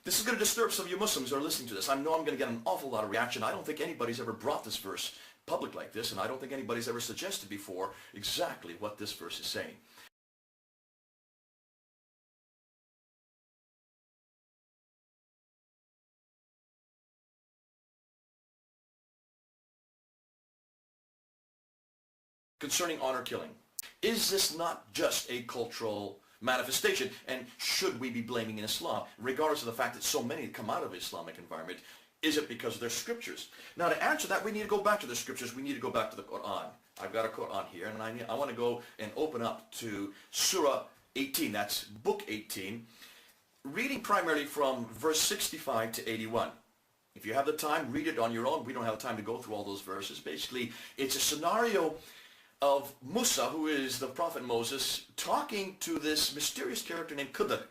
This is going to disturb some of you Muslims who are listening to this. I know I'm going to get an awful lot of reaction. I don't think anybody's ever brought this verse public like this, and I don't think anybody's ever suggested before exactly what this verse is saying. Concerning honor killing, is this not just a cultural manifestation, and should we be blaming in Islam, regardless of the fact that so many come out of Islamic environment? Is it because of their scriptures? Now, to answer that, we need to go back to the scriptures. We need to go back to the Quran. I've got a Quran here, and I want to go and open up to Surah 18. That's book 18, reading primarily from verse 65 to 81. If you have the time, read it on your own. We don't have time to go through all those verses. Basically, it's a scenario of Musa, who is the prophet Moses, talking to this mysterious character named Khidr.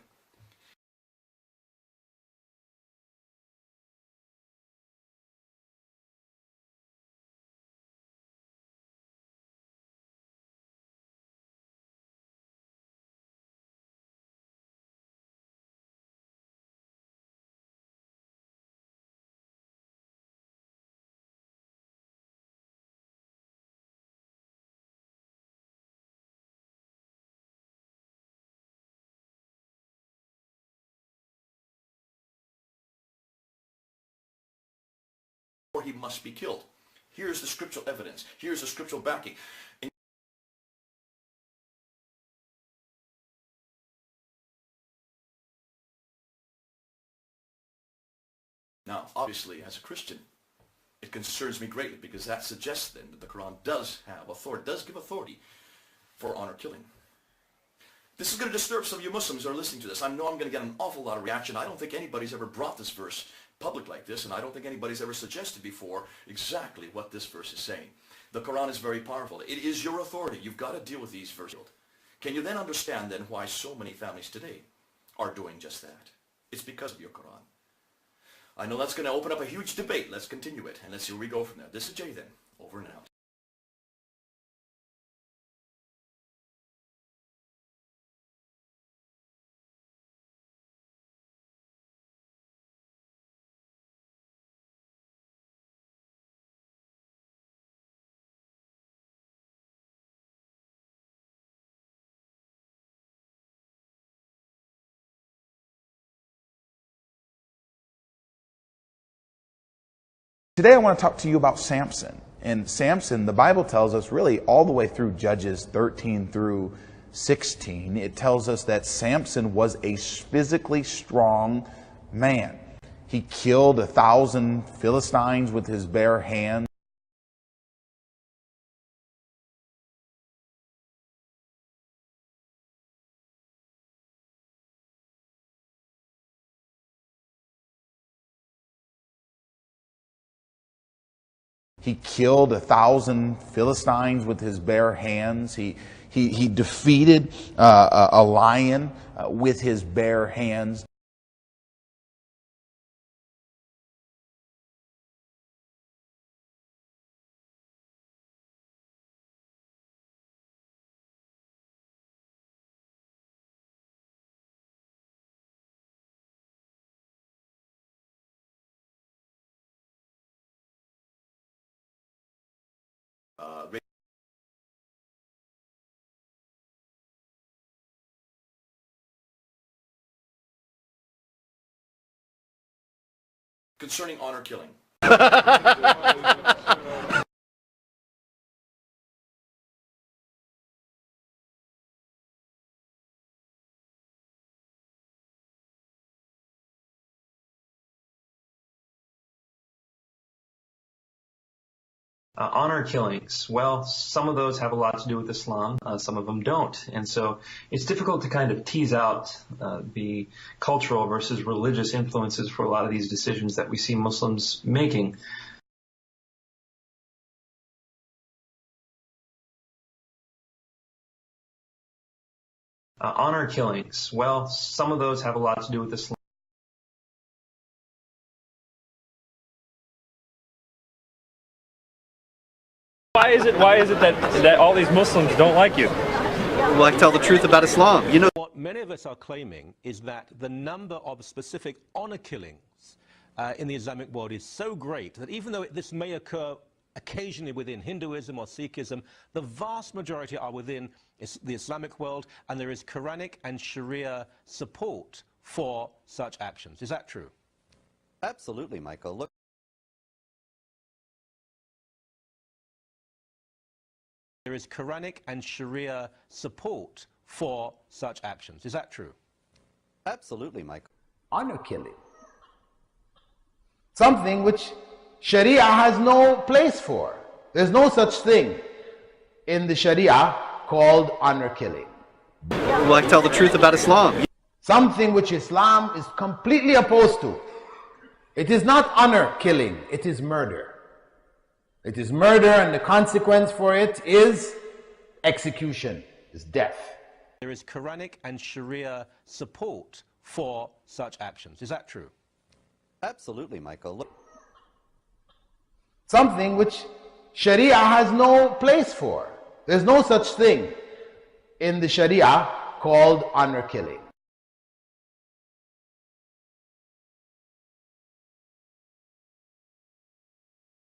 Or he must be killed. Here's the scriptural evidence. Here's the scriptural backing. Now, obviously, as a Christian, it concerns me greatly, because that suggests then that the Quran does have authority, does give authority for honor killing. This is going to disturb some of you Muslims who are listening to this. I know I'm going to get an awful lot of reaction. I don't think anybody's ever brought this verse public like this, and I don't think anybody's ever suggested before exactly what this verse is saying. The Quran is very powerful. It is your authority. You've got to deal with these verses. Can you then understand then why so many families today are doing just that? It's because of your Quran. I know that's going to open up a huge debate. Let's continue it, and let's see where we go from there. This is Jay then, over and out. Today I want to talk to you about Samson. And Samson, the Bible tells us really all the way through Judges 13 through 16, it tells us that Samson was a physically strong man. He killed 1,000 Philistines with his bare hands. He killed 1,000 Philistines with his bare hands. He defeated a lion with his bare hands. Concerning honor killing. Honor killings, well, some of those have a lot to do with Islam, some of them don't. And so it's difficult to kind of tease out the cultural versus religious influences for a lot of these decisions that we see Muslims making. Honor killings, well, some of those have a lot to do with Islam. Why is it that all these Muslims don't like you? Well, I tell the truth about Islam. You know, what many of us are claiming is that the number of specific honor killings in the Islamic world is so great that even though this may occur occasionally within Hinduism or Sikhism, the vast majority are within the Islamic world, and there is Quranic and Sharia support for such actions. Is that true? absolutely, Michael. Look. There is Quranic and Sharia support for such actions. Is that true? Absolutely, Michael. Honor killing. Something which Sharia has no place for. There's no such thing in the Sharia called honor killing. Well, I tell the truth about Islam. Something which Islam is completely opposed to. It is not honor killing, it is murder. It is murder, and the consequence for it is execution, is death. There is Quranic and Sharia support for such actions. Is that true? Absolutely, Michael. Look. Something which Sharia has no place for. There's no such thing in the Sharia called honor killing.